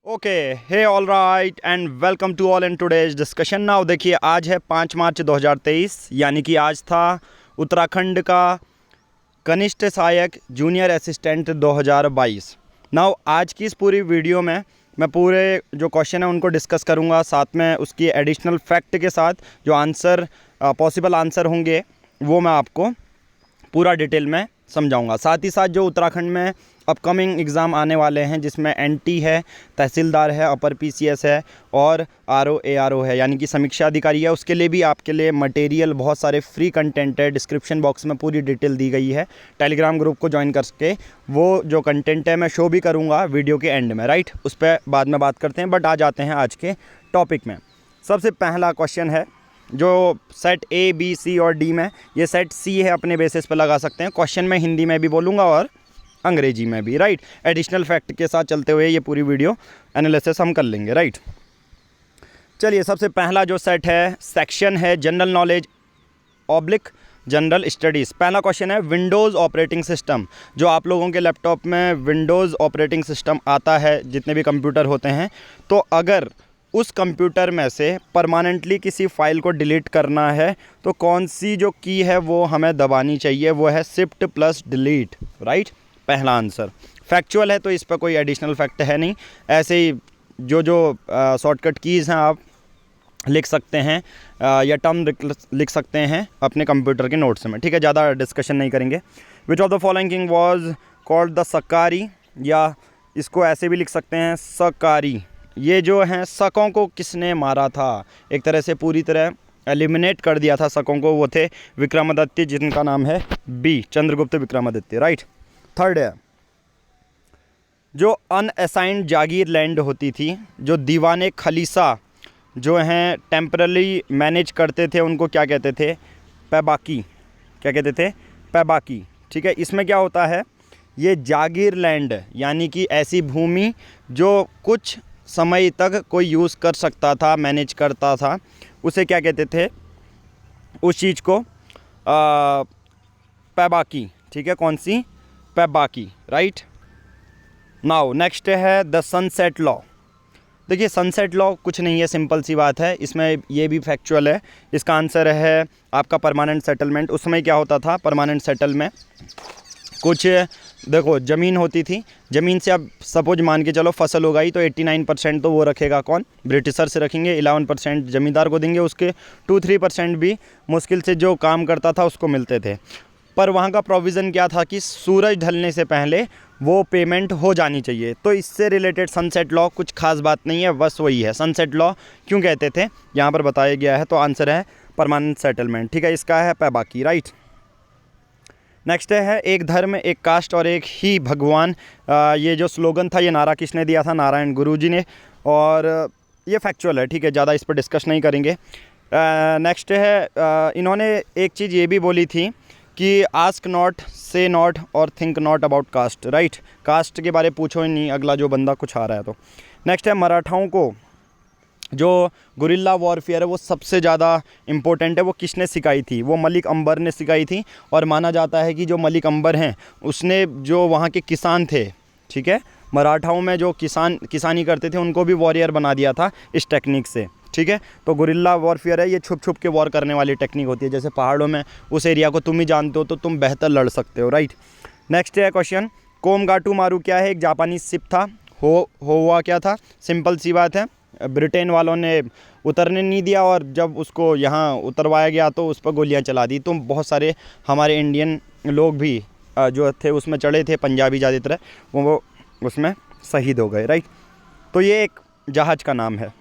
Okay, hey all right and welcome to all in today's discussion. Now देखिए, आज है 5 मार्च 2023, यानी कि आज था उत्तराखंड का कनिष्ठ सहायक जूनियर असिस्टेंट 2022। नाउ आज की इस पूरी वीडियो में मैं पूरे जो क्वेश्चन है उनको डिस्कस करूंगा, साथ में उसकी एडिशनल फैक्ट के साथ जो आंसर पॉसिबल आंसर होंगे वो मैं आपको पूरा डिटेल में समझाऊंगा। साथ ही साथ जो उत्तराखंड में अपकमिंग एग्ज़ाम आने वाले हैं, जिसमें एनटी है, तहसीलदार है, अपर पीसीएस है और आरओ एआरओ है, यानी कि समीक्षा अधिकारी है, उसके लिए भी आपके लिए मटेरियल बहुत सारे फ्री कंटेंट है। डिस्क्रिप्शन बॉक्स में पूरी डिटेल दी गई है। टेलीग्राम ग्रुप को ज्वाइन करके वो जो कंटेंट है मैं शो भी करूँगा वीडियो के एंड में, राइट। उस पर बाद में बात करते हैं, बट आ जाते हैं आज के टॉपिक में। सबसे पहला क्वेश्चन है जो सेट ए बी सी और डी में, ये सेट सी है, अपने बेसिस पे लगा सकते हैं। क्वेश्चन में हिंदी में भी बोलूँगा और अंग्रेजी में भी, राइट। एडिशनल फैक्ट के साथ चलते हुए ये पूरी वीडियो एनालिसिस हम कर लेंगे, राइट। चलिए, सबसे पहला जो सेट है, सेक्शन है general knowledge oblique general studies. पहला क्वेश्चन है विंडोज़ ऑपरेटिंग सिस्टम। जो आप लोगों के लैपटॉप में विंडोज़ ऑपरेटिंग सिस्टम आता है, जितने भी कंप्यूटर होते हैं, तो अगर उस कंप्यूटर में से परमानेंटली किसी फ़ाइल को डिलीट करना है तो कौन सी जो की है वो हमें दबानी चाहिए, वो है शिफ्ट प्लस डिलीट, राइट। पहला आंसर फैक्चुअल है, तो इस पर कोई एडिशनल फैक्ट है नहीं। ऐसे ही जो शॉर्टकट कीज़ हैं आप लिख सकते हैं या टर्म लिख सकते हैं अपने कंप्यूटर के नोट्स में, ठीक है। ज़्यादा डिस्कशन नहीं करेंगे। Which of the following king was called the सकारी, या इसको ऐसे भी लिख सकते हैं सकारी। ये जो हैं शकों को किसने मारा था, एक तरह से पूरी तरह एलिमिनेट कर दिया था शकों को, वो थे विक्रमादित्य, जिनका नाम है B, Chandragupta Vikramaditya, right. Third है जो अनअसाइंड जागीर लैंड होती थी, जो दीवाने खलीसा जो हैं टेम्परली मैनेज करते थे, उनको क्या कहते थे, पैबाकी। क्या कहते थे, पैबाकी, ठीक है। इसमें क्या होता है, ये जागीर लैंड यानी कि ऐसी भूमि जो कुछ समय तक कोई यूज़ कर सकता था, मैनेज करता था, उसे क्या कहते थे, उस चीज़ को पैबाकी, ठीक है। कौन सी, पैबाकी, राइट। नाउ नेक्स्ट है द सनसेट लॉ। देखिए, सनसेट लॉ कुछ नहीं है, सिंपल सी बात है, इसमें ये भी फैक्चुअल है। इसका आंसर है आपका परमानेंट सेटलमेंट। उसमें क्या होता था, परमानेंट सेटल में कुछ देखो ज़मीन होती थी, ज़मीन से अब सपोज मान के चलो फसल उगाई, तो 89% तो वो रखेगा कौन, ब्रिटिशर से रखेंगे, 11% ज़मींदार को देंगे, उसके 2-3% भी मुश्किल से जो काम करता था उसको मिलते थे। पर वहाँ का प्रोविज़न क्या था कि सूरज ढलने से पहले वो पेमेंट हो जानी चाहिए। तो इससे रिलेटेड सनसेट लॉ कुछ खास बात नहीं है, बस वही है। सनसेट लॉ क्यों कहते थे यहाँ पर बताया गया है, तो आंसर है परमानेंट सेटलमेंट, ठीक है। इसका है पैबाकी, राइट। नेक्स्ट है एक धर्म एक कास्ट और एक ही भगवान। ये जो स्लोगन था, ये नारा किसने दिया था, नारायण गुरुजी ने, और ये फैक्चुअल है, ठीक है। ज़्यादा इस पर डिस्कस नहीं करेंगे। नेक्स्ट है इन्होंने एक चीज़ ये भी बोली थी कि आस्क नॉट, से नॉट और think not about caste, right. Caste के बारे पूछो ही नहीं, अगला जो बंदा कुछ आ रहा है तो। नेक्स्ट है मराठाओं को जो गुरिल्ला वॉरफेयर है वो सबसे ज़्यादा इम्पोर्टेंट है, वो किसने सिखाई थी, वो मलिक अंबर ने सिखाई थी। और माना जाता है कि जो मलिक अंबर हैं उसने जो वहाँ के किसान थे, ठीक है, मराठाओं में जो किसानी करते थे, उनको भी वॉरियर बना दिया था इस टेक्निक से, ठीक है। तो गुरिल्ला वॉरफेयर है, ये छुप छुप के वॉर करने वाली टेक्निक होती है। जैसे पहाड़ों में उस एरिया को तुम ही जानते हो तो तुम बेहतर लड़ सकते हो, राइट। नेक्स्ट है क्वेश्चन, कोमगाटू मारू क्या है, एक जापानीज शिप था, हुआ क्या था, सिंपल सी बात है, ब्रिटेन वालों ने उतरने नहीं दिया और जब उसको यहाँ उतरवाया गया तो उस पर गोलियां चला दी। तो बहुत सारे हमारे इंडियन लोग भी जो थे उसमें चढ़े थे, पंजाबी ज़्यादातर, वो उसमें शहीद हो गए, राइट। तो ये एक जहाज़ का नाम है।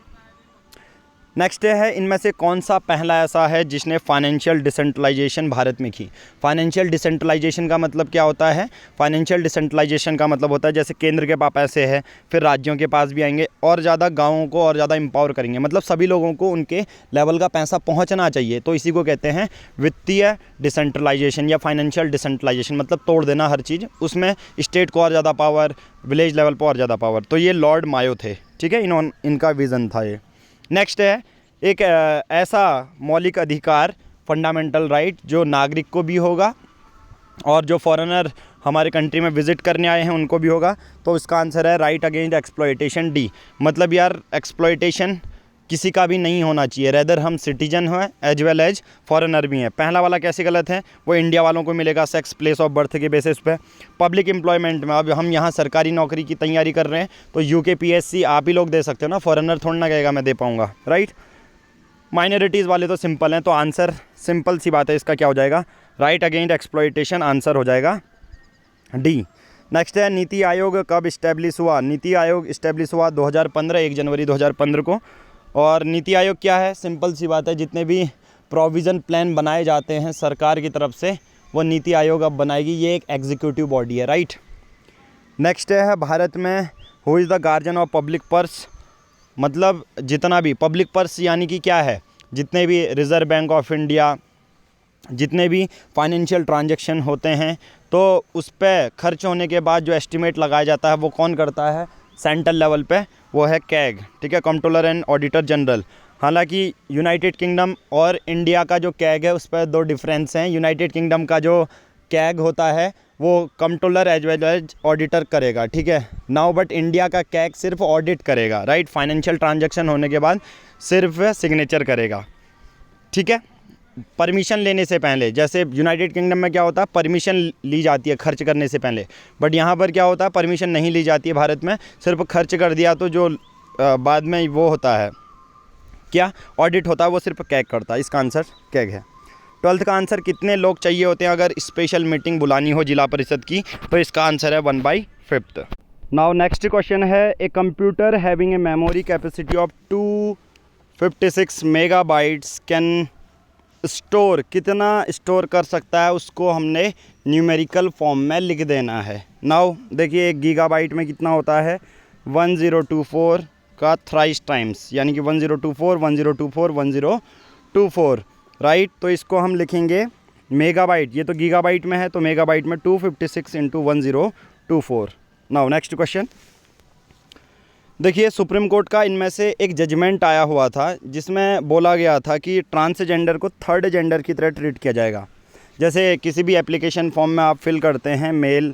नेक्स्ट है इनमें से कौन सा पहला ऐसा है जिसने फाइनेंशियल डिसेंट्रलाइजेशन भारत में की। फाइनेंशियल डिसेंट्रलाइजेशन का मतलब क्या होता है, फाइनेंशियल डिसेंट्रलाइजेशन का मतलब होता है जैसे केंद्र के पास पैसे है, फिर राज्यों के पास भी आएंगे और ज़्यादा गाँवों को और ज़्यादा एम्पावर करेंगे, मतलब सभी लोगों को उनके लेवल का पैसा पहुँचना चाहिए। तो इसी को कहते हैं वित्तीय डिसेंट्रलाइजेशन या फाइनेंशियल डिसेंट्रलाइजेशन, मतलब तोड़ देना हर चीज़, उसमें स्टेट को और ज़्यादा पावर, विलेज लेवल पर और ज़्यादा पावर। तो ये लॉर्ड मायो थे, ठीक है, इनका विज़न था ये। नेक्स्ट है एक ऐसा मौलिक अधिकार, फंडामेंटल राइट, जो नागरिक को भी होगा और जो फॉरेनर हमारे कंट्री में विजिट करने आए हैं उनको भी होगा। तो इसका आंसर है राइट अगेंस्ट एक्सप्लॉयटेशन, डी। मतलब यार एक्सप्लॉयटेशन किसी का भी नहीं होना चाहिए, रेदर हम सिटीजन हैं एज वेल एज फॉरेनर भी हैं। पहला वाला कैसे गलत है, वो इंडिया वालों को मिलेगा सेक्स, प्लेस ऑफ बर्थ के बेसिस पे। पब्लिक एम्प्लॉयमेंट में अब हम यहाँ सरकारी नौकरी की तैयारी कर रहे हैं तो UKPSC आप ही लोग दे सकते हो ना, फॉरेनर थोड़ा ना कहेगा मैं दे पाऊँगा, राइट। माइनॉरिटीज़ वाले तो सिंपल हैं, तो आंसर सिंपल सी बात है, इसका क्या हो जाएगा, राइट अगेंस्ट एक्सप्लॉयटेशन, आंसर हो जाएगा डी। नेक्स्ट है नीति आयोग कब इस्टेब्लिश हुआ। नीति आयोग इस्टेब्लिश हुआ 2015, 1 जनवरी 2015 को। और नीति आयोग क्या है, सिंपल सी बात है, जितने भी प्रोविज़न प्लान बनाए जाते हैं सरकार की तरफ से वो नीति आयोग अब बनाएगी, ये एक एग्जीक्यूटिव बॉडी है, राइट। नेक्स्ट है भारत में who is the guardian of public purse. मतलब जितना भी पब्लिक पर्स यानी कि क्या है, जितने भी रिज़र्व बैंक ऑफ इंडिया, जितने भी फाइनेंशियल ट्रांजैक्शन होते हैं तो उस पर खर्च होने के बाद जो एस्टिमेट लगाया जाता है वो कौन करता है, सेंट्रल लेवल पे, वो है कैग, ठीक है, कंट्रोलर एंड ऑडिटर जनरल। हालांकि यूनाइटेड किंगडम और इंडिया का जो कैग है उस पर 2 डिफरेंस हैं। यूनाइटेड किंगडम का जो कैग होता है वो controller as well as auditor करेगा, ठीक है नाउ, बट इंडिया का कैग सिर्फ ऑडिट करेगा, राइट। फाइनेंशियल ट्रांजैक्शन होने के बाद सिर्फ सिग्नेचर करेगा, ठीक है, परमिशन लेने से पहले। जैसे यूनाइटेड किंगडम में क्या होता है, परमिशन ली जाती है खर्च करने से पहले, बट यहाँ पर क्या होता है, परमिशन नहीं ली जाती है भारत में, सिर्फ खर्च कर दिया तो जो बाद में वो होता है क्या, ऑडिट होता है, वो सिर्फ कैग करता है। इसका आंसर कैग है। 12th का आंसर कितने लोग चाहिए होते हैं अगर स्पेशल मीटिंग बुलानी हो जिला परिषद की, तो इसका आंसर है 1/5। नाउ नेक्स्ट क्वेश्चन है, a computer having a memory capacity of 256 megabytes can store, कितना स्टोर कर सकता है, उसको हमने न्यूमेरिकल फॉर्म में लिख देना है। नाउ देखिए 1 गीगाबाइट में कितना होता है, 1024 का थ्राइस टाइम्स, यानी कि 1024 1024 1024, राइट। तो इसको हम लिखेंगे मेगाबाइट, ये तो गीगाबाइट में है तो मेगाबाइट में 256 × 1024। नाउ नेक्स्ट क्वेश्चन देखिए, सुप्रीम कोर्ट का इनमें से एक जजमेंट आया हुआ था जिसमें बोला गया था कि ट्रांसजेंडर को थर्ड जेंडर की तरह ट्रीट किया जाएगा। जैसे किसी भी एप्लीकेशन फॉर्म में आप फिल करते हैं मेल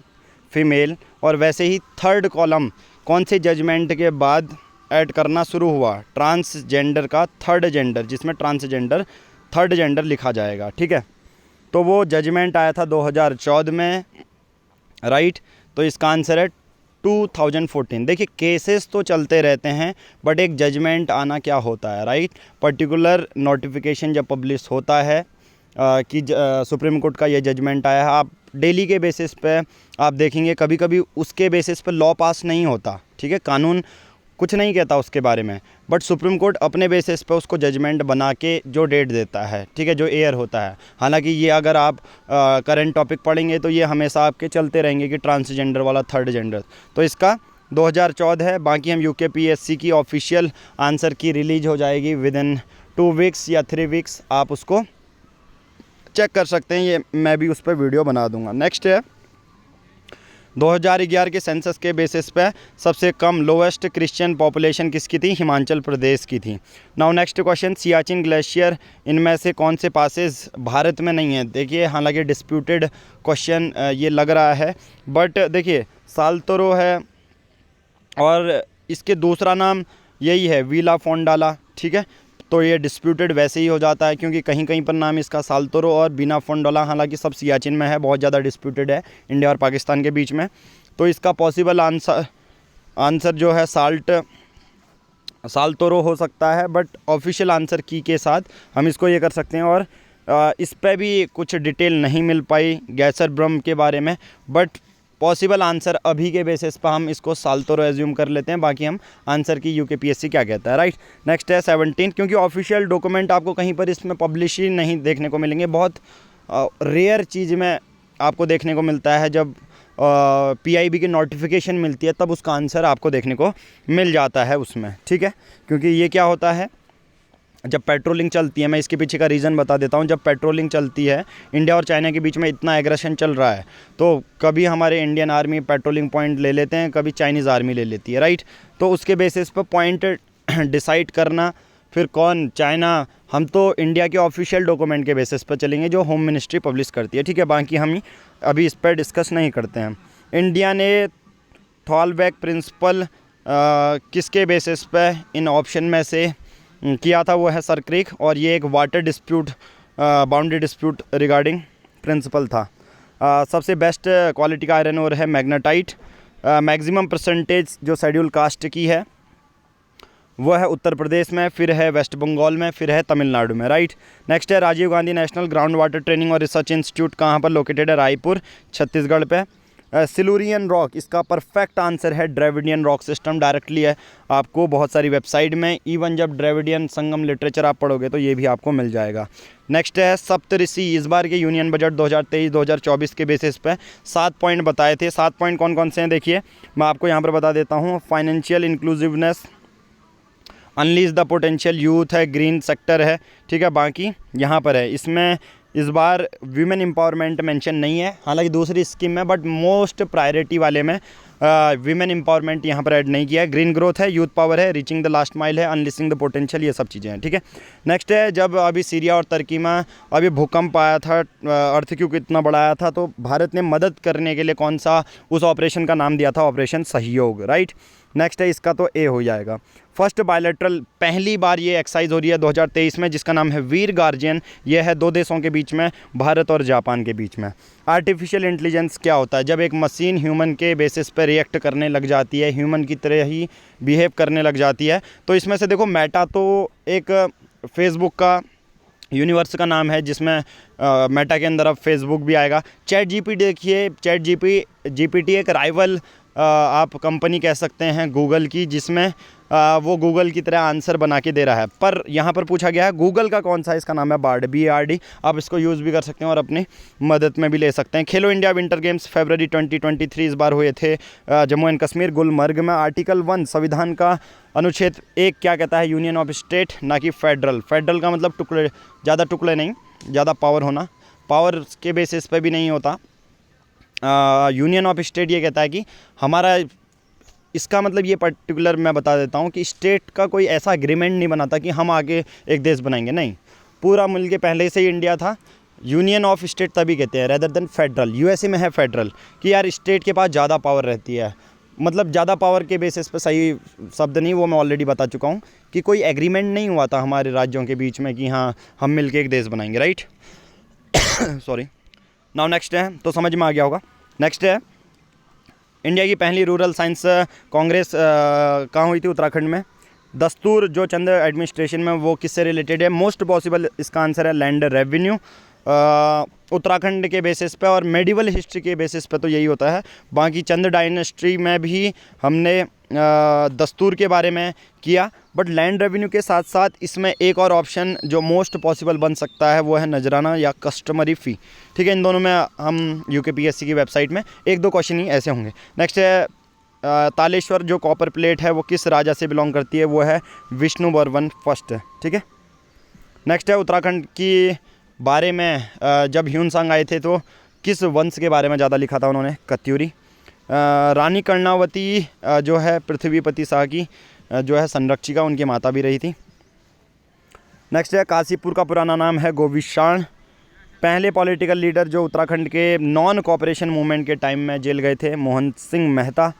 फीमेल, और वैसे ही थर्ड कॉलम कौन से जजमेंट के बाद ऐड करना शुरू हुआ, ट्रांसजेंडर का थर्ड जेंडर, जिसमें ट्रांसजेंडर थर्ड जेंडर लिखा जाएगा, ठीक है। तो वो जजमेंट आया था 2014 में, राइट। तो इसका आंसर है 2014। देखिए केसेस तो चलते रहते हैं बट एक जजमेंट आना क्या होता है, राइट। पर्टिकुलर नोटिफिकेशन जब पब्लिश होता है कि सुप्रीम कोर्ट का ये जजमेंट आया है, आप डेली के बेसिस पे आप देखेंगे कभी कभी उसके बेसिस पे लॉ पास नहीं होता, ठीक है, कानून कुछ नहीं कहता उसके बारे में, बट सुप्रीम कोर्ट अपने बेसिस पे उसको जजमेंट बना के जो डेट देता है, ठीक है, जो एयर होता है। हालांकि ये अगर आप करंट टॉपिक पढ़ेंगे तो ये हमेशा आपके चलते रहेंगे कि ट्रांसजेंडर वाला थर्ड जेंडर, तो इसका 2014 है। बाकी हम UKPSC की ऑफिशियल आंसर की रिलीज हो जाएगी विद इन 2 वीक्स या 3 वीक्स, आप उसको चेक कर सकते हैं, ये मैं भी उस पर वीडियो बना दूंगा। नेक्स्ट है 2011 के सेंसस के बेसिस पे सबसे कम लोएस्ट क्रिश्चियन पॉपुलेशन किसकी थी, हिमाचल प्रदेश की थी। Now next question, Siachen glacier इनमें से कौन से पासेस भारत में नहीं है। देखिए हालांकि डिस्प्यूटेड क्वेश्चन ये लग रहा है, बट देखिए साल्तोरो है और इसके दूसरा नाम यही है वीला फोंडाला, ठीक है। तो ये डिस्प्यूटेड वैसे ही हो जाता है क्योंकि कहीं कहीं पर नाम इसका साल्तोरो और बीना फोंडाला, हालांकि सब सियाचिन में है, बहुत ज़्यादा डिस्प्यूटेड है इंडिया और पाकिस्तान के बीच में। तो इसका पॉसिबल आंसर जो है साल्तोरो हो सकता है, बट ऑफिशियल आंसर की के साथ हम इसको ये कर सकते हैं। और इस पर भी कुछ डिटेल नहीं मिल पाई गैसर ब्रह्म के बारे में, बट पॉसिबल आंसर अभी के बेसिस पर हम इसको साल्तोरो एज्यूम कर लेते हैं। बाकी हम आंसर की UKPSC क्या कहता है, राइट। नेक्स्ट है 17, क्योंकि ऑफिशियल डॉक्यूमेंट आपको कहीं पर इसमें पब्लिश ही नहीं देखने को मिलेंगे, बहुत रेयर चीज़ में आपको देखने को मिलता है। जब PIB की नोटिफिकेशन मिलती है तब उसका आंसर आपको देखने को मिल जाता है उसमें, ठीक है। क्योंकि ये क्या होता है, जब पेट्रोलिंग चलती है, मैं इसके पीछे का रीज़न बता देता हूँ। जब पेट्रोलिंग चलती है, इंडिया और चाइना के बीच में इतना एग्रेशन चल रहा है, तो कभी हमारे इंडियन आर्मी पेट्रोलिंग पॉइंट ले लेते हैं, कभी चाइनीज़ आर्मी ले लेती है, राइट। तो उसके बेसिस पर पॉइंट डिसाइड करना, फिर कौन, चाइना, हम तो इंडिया के ऑफिशियल डॉक्यूमेंट के बेसिस पर चलेंगे जो होम मिनिस्ट्री पब्लिश करती है, ठीक है। बाकी हम अभी इस पर डिस्कस नहीं करते हैं। इंडिया ने थॉलबैक प्रिंसिपल किसके बेसिस पे इन ऑप्शन में से किया था, वो है सर क्रिक, और ये एक water dispute boundary dispute regarding principle था। सबसे बेस्ट क्वालिटी का आयरन ओर है मैग्नेटाइट। मैक्सिमम परसेंटेज जो शेड्यूल कास्ट की है वो है उत्तर प्रदेश में, फिर है वेस्ट बंगाल में, फिर है तमिलनाडु में, राइट। नेक्स्ट है Rajiv Gandhi national ground water training और रिसर्च इंस्टीट्यूट कहाँ पर लोकेटेड है, रायपुर छत्तीसगढ़ पे। सिलूरियन रॉक, इसका परफेक्ट आंसर है ड्रेविडियन रॉक सिस्टम, डायरेक्टली है आपको बहुत सारी वेबसाइट में, इवन जब ड्रेविडियन संगम लिटरेचर आप पढ़ोगे तो ये भी आपको मिल जाएगा। नेक्स्ट है सप्तऋषि, इस बार के यूनियन बजट 2023-2024 के बेसिस पे 7 पॉइंट बताए थे। 7 पॉइंट कौन कौन से हैं देखिए, मैं आपको यहाँ पर बता देता हूँ। Financial inclusiveness, unleash the potential youth है, ग्रीन सेक्टर है, ठीक है। बाकी यहाँ पर है, इसमें इस बार वीमेन एम्पावरमेंट मेंशन नहीं है, हालांकि दूसरी स्कीम में, बट मोस्ट प्रायोरिटी वाले में वीमेन एम्पावरमेंट यहाँ पर ऐड नहीं किया है। ग्रीन ग्रोथ है, यूथ पावर है, रीचिंग द लास्ट माइल है, अनलिसिंग द पोटेंशियल, ये सब चीज़ें हैं, ठीक है। नेक्स्ट है, जब अभी सीरिया और तुर्की में अभी भूकंप आया था, अर्थक्वेक इतना बड़ा आया था, तो भारत ने मदद करने के लिए कौन सा उस ऑपरेशन का नाम दिया था, ऑपरेशन सहयोग, राइट। नेक्स्ट है, इसका तो ए हो जाएगा। फर्स्ट बायलैटरल, पहली बार ये एक्सरसाइज हो रही है 2023 में, जिसका नाम है वीर गार्जियन। ये है 2 देशों के बीच में, भारत और जापान के बीच में। आर्टिफिशियल इंटेलिजेंस क्या होता है, जब एक मशीन ह्यूमन के बेसिस पर रिएक्ट करने लग जाती है, ह्यूमन की तरह ही बिहेव करने लग जाती है। तो इसमें से देखो, मेटा तो एक फेसबुक का यूनिवर्स का नाम है, जिसमें मेटा के अंदर अब फेसबुक भी आएगा। चैट जीपीटी देखिए, चैट जीपीटी एक राइवल आप कंपनी कह सकते हैं गूगल की, जिसमें वो गूगल की तरह आंसर बना के दे रहा है। पर यहाँ पर पूछा गया है गूगल का कौन सा, इसका नाम है बार्ड, BARD। आप इसको यूज़ भी कर सकते हैं और अपनी मदद में भी ले सकते हैं। खेलो इंडिया विंटर गेम्स फरवरी 2023 इस बार हुए थे जम्मू एंड कश्मीर, गुलमर्ग में। आर्टिकल 1 संविधान का अनुच्छेद 1 क्या कहता है, यूनियन ऑफ स्टेट, ना कि फेडरल। फेडरल का मतलब टुकड़े, ज़्यादा टुकड़े नहीं, ज़्यादा पावर होना, पावर के बेसिस पे भी नहीं होता। यूनियन ऑफ स्टेट ये कहता है कि हमारा, इसका मतलब ये पर्टिकुलर मैं बता देता हूँ कि स्टेट का कोई ऐसा एग्रीमेंट नहीं बनाता कि हम आगे एक देश बनाएंगे, नहीं, पूरा मिल के पहले से ही इंडिया था। यूनियन ऑफ स्टेट तभी कहते हैं रेदर देन फेडरल। यूएसए में है फेडरल, कि यार स्टेट के पास ज़्यादा पावर रहती है, मतलब ज़्यादा पावर के बेसिस पे, सही शब्द नहीं, वो मैं ऑलरेडी बता चुका हूँ कि कोई एग्रीमेंट नहीं हुआ था हमारे राज्यों के बीच में कि हाँ हम मिल के एक देश बनाएंगे, राइट। सॉरी। नाउ नेक्स्ट है, तो समझ में आ गया होगा। नेक्स्ट है, इंडिया की पहली रूरल साइंस कांग्रेस कहाँ हुई थी, उत्तराखंड में। दस्तूर जो चंद एडमिनिस्ट्रेशन में, वो किससे रिलेटेड है, मोस्ट पॉसिबल इसका आंसर है लैंड रेवेन्यू, उत्तराखंड के बेसिस पे, और मेडिवल हिस्ट्री के बेसिस पे तो यही होता है। बाकी चंद डायनेस्टी में भी हमने दस्तूर के बारे में किया, बट लैंड रेवेन्यू के साथ साथ इसमें एक और ऑप्शन जो मोस्ट पॉसिबल बन सकता है वो है नजराना या कस्टमरी फ़ी, ठीक है। इन दोनों में हम UKPSC की वेबसाइट में 1-2 क्वेश्चन ही ऐसे होंगे। नेक्स्ट है, तालेश्वर जो कॉपर प्लेट है वो किस राजा से बिलोंग करती है, वो है विष्णु बर्मन फर्स्ट, ठीक है। नेक्स्ट है, उत्तराखंड की बारे में जब ह्यूनसांग आए थे तो किस वंश के बारे में ज़्यादा लिखा था उन्होंने, कत्यूरी। रानी कर्णावती जो है पृथ्वीपति शाह की जो है संरक्षिका, उनकी माता भी रही थी। नेक्स्ट है, काशीपुर का पुराना नाम है गोविशाण। पहले पॉलिटिकल लीडर जो उत्तराखंड के नॉन कॉपरेशन मूवमेंट के टाइम में जेल गए थे, मोहन सिंह मेहता।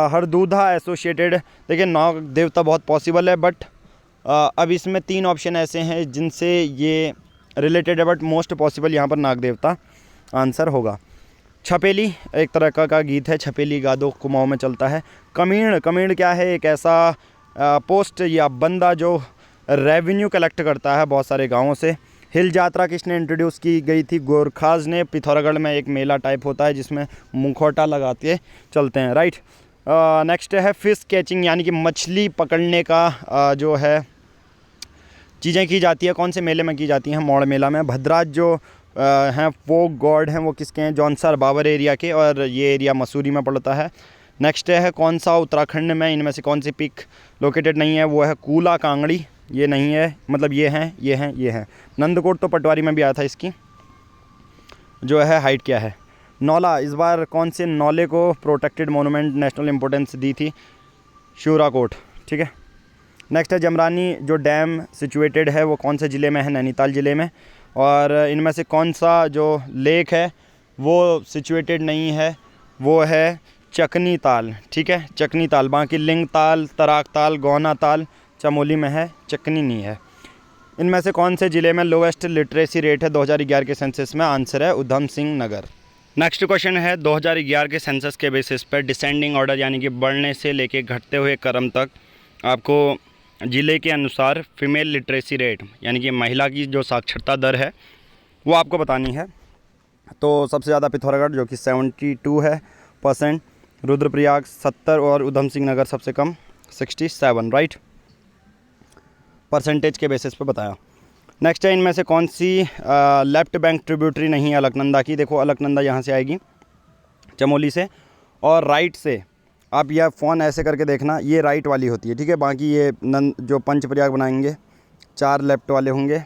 हरदूधा एसोसिएटेड, देखिए नाग देवता बहुत पॉसिबल है, बट अब इसमें 3 ऑप्शन ऐसे हैं जिनसे ये रिलेटेड है, बट मोस्ट पॉसिबल यहाँ पर नाग देवता आंसर होगा। छपेली एक तरह का गीत है, छपेली गा दो कुमाऊँ में चलता है। कमीण, कमीण क्या है, एक ऐसा पोस्ट या बंदा जो रेवेन्यू कलेक्ट करता है बहुत सारे गाँवों से। हिल यात्रा किसने इंट्रोड्यूस की गई थी, गोरखाज ने। पिथौरागढ़ में एक मेला टाइप होता है जिसमें मुखौटा लगा के चलते हैं, राइट। नेक्स्ट है, फिश कैचिंग यानी कि मछली पकड़ने का जो है चीज़ें की जाती है, कौन से मेले में की जाती हैं, मौड़ मेला में। भद्राज जो हैं फोक गॉड हैं वो किसके हैं, जौनसर बाबर एरिया के, और ये एरिया मसूरी में पड़ता है। नेक्स्ट है, कौन सा उत्तराखंड में इनमें से कौन सी पीक लोकेटेड नहीं है, वो है कूला कांगड़ी, ये नहीं है, मतलब ये हैं, ये हैं, ये हैं। नंदकोट तो पटवारी में भी आया था, इसकी जो है हाइट क्या है। नौला, इस बार कौन से नौले को प्रोटेक्टेड मोनूमेंट नेशनल इंपॉर्टेंस दी थी, शिवराकोट, ठीक है। नेक्स्ट है जमरानी जो डैम सिचुएटेड है वो कौन से ज़िले में है? नैनीताल ज़िले में। और इनमें से कौन सा जो लेक है वो सिचुएटेड नहीं है? वो है चकनी ताल, ठीक है, चकनी ताल। बाकी लिंग ताल, तराक ताल, गौना ताल चमोली में है, चकनी नहीं है। इनमें से कौन से ज़िले में लोवेस्ट लिटरेसी रेट है 2011 के सेंसस में? आंसर है उधम सिंह नगर। नेक्स्ट क्वेश्चन है 2011 के सेंसस के बेसिस पर डिसेंडिंग ऑर्डर यानी कि बढ़ने से लेके घटते हुए क्रम तक आपको ज़िले के अनुसार फीमेल लिटरेसी रेट यानी कि महिला की जो साक्षरता दर है वो आपको बतानी है। तो सबसे ज़्यादा पिथौरागढ़ जो कि 72 है %, रुद्रप्रयाग 70 और उधम सिंह नगर सबसे कम 67, राइट, परसेंटेज के बेसिस पे बताया। नेक्स्ट है इनमें से कौन सी लेफ्ट बैंक ट्रिब्यूटरी नहीं है अलकनंदा की? देखो अलकनंदा यहाँ से आएगी चमोली से, और राइट से आप यह फ़ोन ऐसे करके देखना, ये राइट वाली होती है, ठीक है। बाकी ये जो पंचप्रयाग बनाएंगे 4 लेफ्ट वाले होंगे,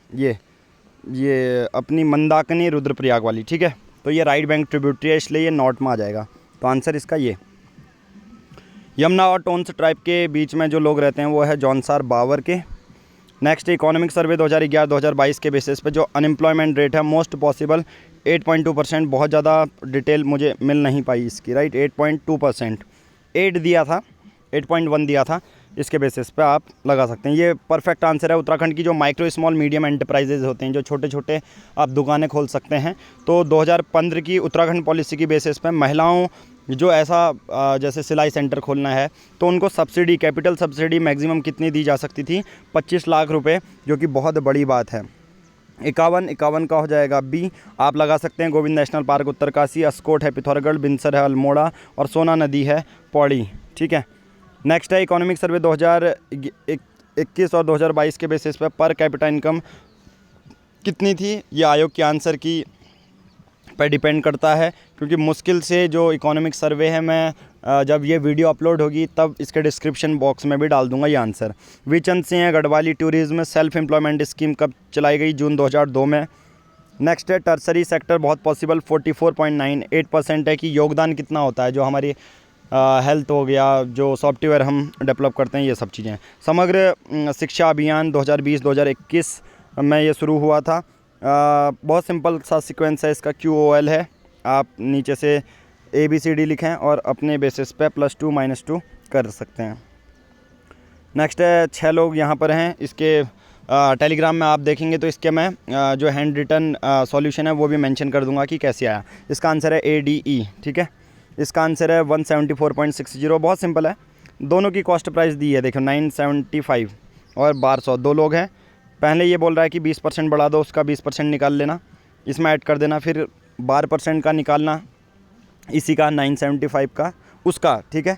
ये अपनी मंदाकिनी रुद्रप्रयाग वाली, ठीक है। तो ये राइट बैंक ट्रिब्यूटरी है, इसलिए ये नॉर्थ में आ जाएगा। तो आंसर इसका ये। यमुना और टोन्स ट्राइब के बीच में जो लोग रहते हैं वो है जौनसार बावर के। नेक्स्ट इकोनॉमिक सर्वे 2011-2022 के बेसिस पे जो अनएम्प्लॉयमेंट रेट है मोस्ट पॉसिबल 8.2%, बहुत ज़्यादा डिटेल मुझे मिल नहीं पाई इसकी, राइट, 8.2%, 8 दिया था, 8.1 दिया था, इसके बेसिस पे आप लगा सकते हैं। ये परफेक्ट आंसर है। उत्तराखंड की जो माइक्रो स्मॉल मीडियम एंटरप्राइजेज होते हैं, जो छोटे छोटे आप दुकानें खोल सकते हैं, तो 2015 की उत्तराखंड पॉलिसी की बेसिस पे महिलाओं जो ऐसा जैसे सिलाई सेंटर खोलना है तो उनको सब्सिडी, कैपिटल सब्सिडी मैक्सिमम कितनी दी जा सकती थी? 25 लाख रुपए, जो कि बहुत बड़ी बात है। 51 का हो जाएगा बी। आप लगा सकते हैं गोविंद नेशनल पार्क उत्तरकाशी, अस्कोट है पिथौरागढ़, बिनसर है अल्मोड़ा और सोना नदी है पौड़ी, ठीक है। नेक्स्ट है इकोनॉमिक सर्वे 2021 और 2022 के बेसिस पर कैपिटा इनकम कितनी थी? ये आयोग के आंसर की पर डिपेंड करता है, क्योंकि मुश्किल से जो इकोनॉमिक सर्वे है मैं जब ये वीडियो अपलोड होगी तब इसके डिस्क्रिप्शन बॉक्स में भी डाल दूंगा ये आंसर। विचंद Singh Garhwali tourism self employment scheme कब चलाई गई? जून 2002 में। नेक्स्ट है टर्सरी सेक्टर बहुत पॉसिबल 44.98% है कि योगदान कितना होता है जो हमारी हेल्थ हो गया, जो सॉफ्टवेयर हम डेवलप करते हैं, ये सब चीज़ें। समग्र शिक्षा अभियान 2020-2021 में ये शुरू हुआ था। बहुत सिंपल सा सीक्वेंस है इसका, QOL है। आप नीचे से ABCD लिखें और अपने बेसिस पे +2 -2 कर सकते हैं। नेक्स्ट है 6 लोग यहाँ पर हैं। इसके टेलीग्राम में आप देखेंगे तो इसके मैं जो हैंड रिटन सॉल्यूशन है वो भी मेंशन कर दूंगा कि कैसे आया। इसका आंसर है ADE, ठीक है। इसका आंसर है 174.60। बहुत सिंपल है। दोनों की कॉस्ट प्राइस दी है, देखो 975 और 1200, 2 लोग हैं। पहले ये बोल रहा है कि 20% बढ़ा दो, उसका 20% निकाल लेना, इसमें ऐड कर देना, फिर 12% का निकालना, इसी का 975 का उसका, ठीक है,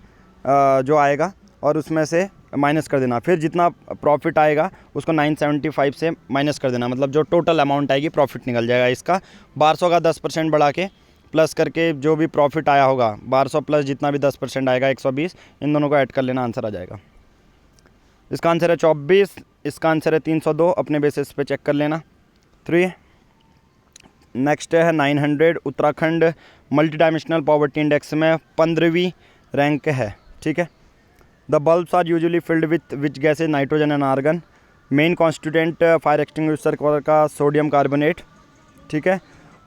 जो आएगा, और उसमें से माइनस कर देना, फिर जितना प्रॉफिट आएगा उसको 975 से माइनस कर देना, मतलब जो टोटल अमाउंट आएगी प्रॉफिट निकल जाएगा इसका। 1200 का 10% बढ़ा के प्लस करके जो भी प्रॉफिट आया होगा 1200 प्लस जितना भी 10% आएगा 120, इन दोनों को ऐड कर लेना, आंसर आ जाएगा। इसका आंसर है 24, इसका आंसर है 302, अपने बेसिस पे चेक कर लेना। 3 नेक्स्ट है 900, Uttarakhand multi dimensional poverty index में 15वीं रैंक है, ठीक है। The bulbs are usually filled with which gases? Nitrogen and argon. Main constituent fire extinguisher का सोडियम कार्बोनेट, ठीक है।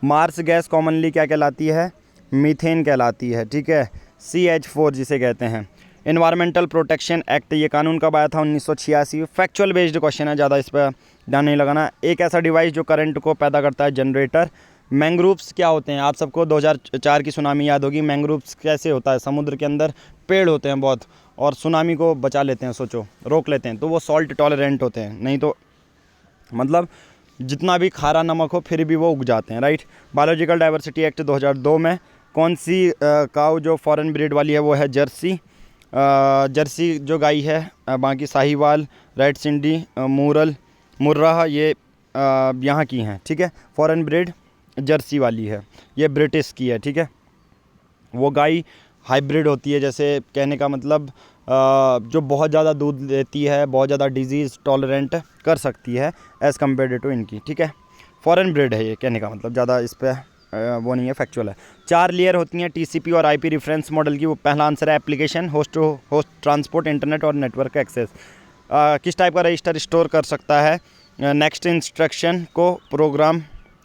मार्स गैस कॉमनली क्या कहलाती है? मीथेन कहलाती है, ठीक है, CH4 जिसे कहते हैं। एनवायरमेंटल प्रोटेक्शन एक्ट ये कानून कब आया था? 1986। फैक्चुअल बेस्ड क्वेश्चन है, ज़्यादा इस पर ध्यान नहीं लगाना। एक ऐसा डिवाइस जो करंट को पैदा करता है, जनरेटर। मैंग्रोव्स क्या होते हैं? आप सबको 2004 की सुनामी याद होगी। मैंग्रोव्स कैसे होता है? समुद्र के अंदर पेड़ होते हैं बहुत, और सुनामी को बचा लेते हैं, सोचो, रोक लेते हैं, तो वो सॉल्ट टॉलरेंट होते हैं, नहीं तो मतलब जितना भी खारा नमक हो फिर भी वो उग जाते हैं, राइट। बायोलॉजिकल डाइवर्सिटी एक्ट 2002 में कौन सी काऊ जो फॉरेन ब्रीड वाली है वो है जर्सी। जर्सी जो गाय है, बाकी साहिवाल, रेड सिंडी, मुर्राह ये यहाँ की हैं, ठीक है। फॉरेन ब्रीड जर्सी वाली है, ये ब्रिटिश की है, ठीक है। वो गाय हाइब्रिड होती है, जैसे कहने का मतलब जो बहुत ज़्यादा दूध देती है, बहुत ज़्यादा डिजीज़ टॉलरेंट कर सकती है एज़ कम्पेयर टू इनकी, ठीक है। फॉरेन ब्रीड है ये, कहने का मतलब ज़्यादा इस पर वो नहीं है, फैक्चुअल है। 4 लेयर होती हैं TCP और IP रेफरेंस मॉडल की। वो पहला आंसर है application, host to host, transport, internet और नेटवर्क एक्सेस। किस टाइप का रजिस्टर स्टोर कर सकता है? नेक्स्ट इंस्ट्रक्शन को प्रोग्राम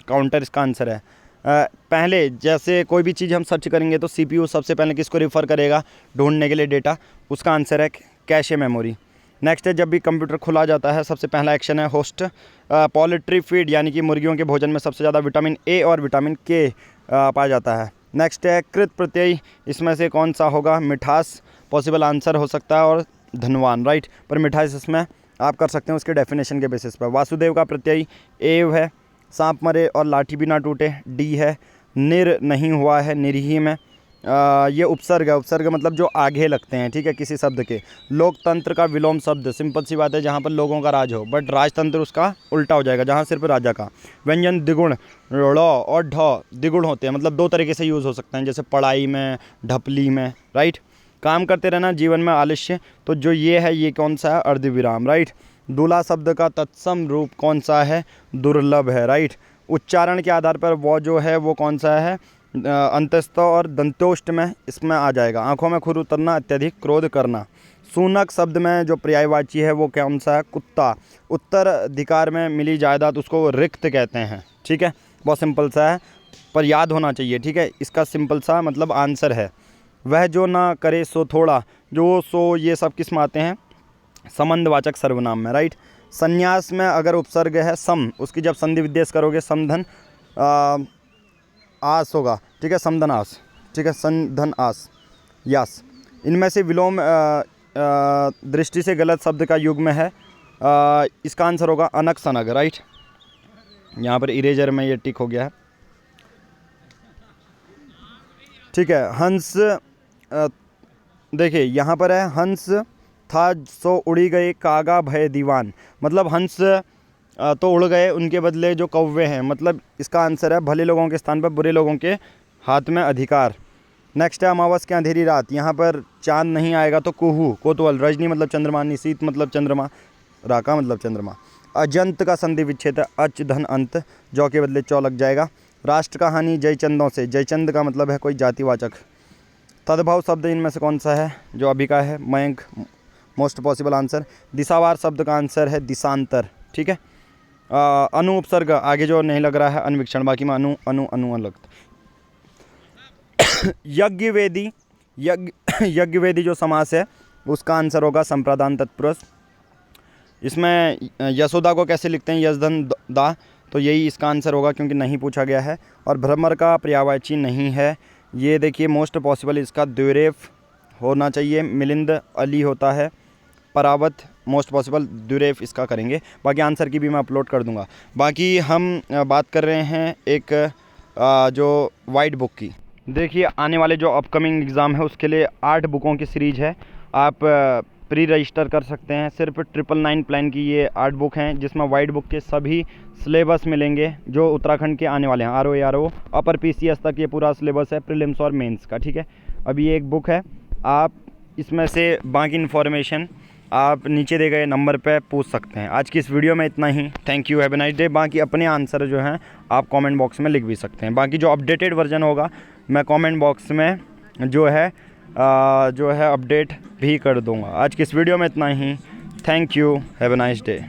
काउंटर इसका आंसर है। पहले जैसे कोई भी चीज़ हम सर्च करेंगे तो CPU सबसे पहले किसको रिफ़र करेगा ढूंढने के लिए डेटा? उसका आंसर है कैशे मेमोरी। नेक्स्ट है जब भी कंप्यूटर खुला जाता है सबसे पहला एक्शन है होस्ट। पोल्ट्री फीड यानी कि मुर्गियों के भोजन में सबसे ज़्यादा विटामिन A और विटामिन K पाया जाता है। नेक्स्ट है कृत प्रत्यय, इसमें से कौन सा होगा? मिठास पॉसिबल आंसर हो सकता है और धनवान, राइट। पर मिठास इसमें आप कर सकते हैं उसके डेफिनेशन के बेसिस पर। वासुदेव का प्रत्यय एव है। सांप मरे और लाठी भी ना टूटे D है। निर नहीं हुआ है निरही में। ये उपसर्ग है, उपसर्ग मतलब जो आगे लगते हैं, ठीक है, किसी शब्द के। लोकतंत्र का विलोम शब्द, सिंपल सी बात है, जहाँ पर लोगों का राज हो, बट राजतंत्र उसका उल्टा हो जाएगा जहाँ सिर्फ राजा का। व्यंजन द्विगुण, ड़ और ढ द्विगुण होते हैं, मतलब दो तरीके से यूज़ हो सकते हैं, जैसे पढ़ाई में, ढपली में, राइट। काम करते रहना, जीवन में आलस्य, तो जो ये है ये कौन सा है? अर्धविराम, राइट। दूल्हा शब्द का तत्सम रूप कौन सा है? दुर्लभ है, राइट। उच्चारण के आधार पर वो जो है वो कौन सा है? अंतस्थ और दंतोष्ट में इसमें आ जाएगा। आंखों में खुर उतरना, अत्यधिक क्रोध करना। सूनक शब्द में जो पर्यायवाची है वो कौन सा है? कुत्ता। उत्तराधिकार में मिली जायदाद उसको रिक्त कहते हैं, ठीक है। बहुत सिंपल सा है पर याद होना चाहिए, ठीक है। इसका सिंपल सा मतलब आंसर है वह जो ना करे सो थोड़ा, जो सो ये सब किस में आते हैं? संबंधवाचक सर्वनाम में, राइट। संन्यास में अगर उपसर्ग है सम, उसकी जब संधि विदेश करोगे समधन आस होगा, ठीक है, समधन आस, ठीक है, संधन आस, यास। इनमें से विलोम दृष्टि से गलत शब्द का युग्म है। इसका आंसर होगा अनक सनक, राइट। यहाँ पर इरेजर में ये टिक हो गया है, ठीक है। हंस, देखिए यहाँ पर है हंस था सो उड़ी गए कागा भय दीवान, मतलब हंस तो उड़ गए, उनके बदले जो कौवे हैं, मतलब इसका आंसर है भले लोगों के स्थान पर बुरे लोगों के हाथ में अधिकार। नेक्स्ट है अमावस की अंधेरी रात, यहाँ पर चांद नहीं आएगा तो कुहू कोतवाल। रजनी मतलब चंद्रमा, निशीत मतलब चंद्रमा, राका मतलब चंद्रमा। अजंत का संधि विच्छेद है अच धन अंत, जौ के बदले चौ लग जाएगा। राष्ट्र का हानि जयचंदों से, जयचंद का मतलब है कोई जातिवाचक। तद्भव शब्द इनमें से कौन सा है? जो अभी का है मयंक, मोस्ट पॉसिबल आंसर। दिशावार शब्द का आंसर है दिशांतर, ठीक है। अनु उपसर्ग आगे जो नहीं लग रहा है अन्वीक्षण, बाकी में अनु अनु अनु लगता। यज्ञवेदी, यज्ञवेदी जो समास है उसका आंसर होगा संप्रदान तत्पुरुष। इसमें यशोदा को कैसे लिखते हैं? यशधन दा, तो यही इसका आंसर होगा क्योंकि नहीं पूछा गया है। और भ्रमर का पर्यायवाची नहीं है, ये देखिए मोस्ट पॉसिबल इसका द्विरेफ होना चाहिए। मिलिंद अली होता है। परावत मोस्ट पॉसिबल द्विरेफ इसका करेंगे। बाकी आंसर की भी मैं अपलोड कर दूंगा। बाकी हम बात कर रहे हैं एक जो वाइट बुक की। देखिए आने वाले जो अपकमिंग एग्ज़ाम है उसके लिए 8 बुकों की सीरीज़ है, आप प्री रजिस्टर कर सकते हैं। सिर्फ 999 प्लान की ये 8 बुक हैं जिसमें वाइट बुक के सभी सिलेबस मिलेंगे जो उत्तराखंड के आने वाले हैं। RO अपर PCS तक ये पूरा सिलेबस है, प्रीलिम्स और मेंस का, ठीक है। अभी ये एक बुक है, आप इसमें से बाकी इन्फॉर्मेशन आप नीचे दिए गए नंबर पे पूछ सकते हैं। आज की इस वीडियो में इतना ही। Thank you, have a nice day. बाकी अपने आंसर जो हैं आप कमेंट बॉक्स में लिख भी सकते हैं। बाकी जो अपडेटेड वर्जन होगा मैं कमेंट बॉक्स में जो है अपडेट भी कर दूंगा। आज की इस वीडियो में इतना ही। Thank you, have a nice day.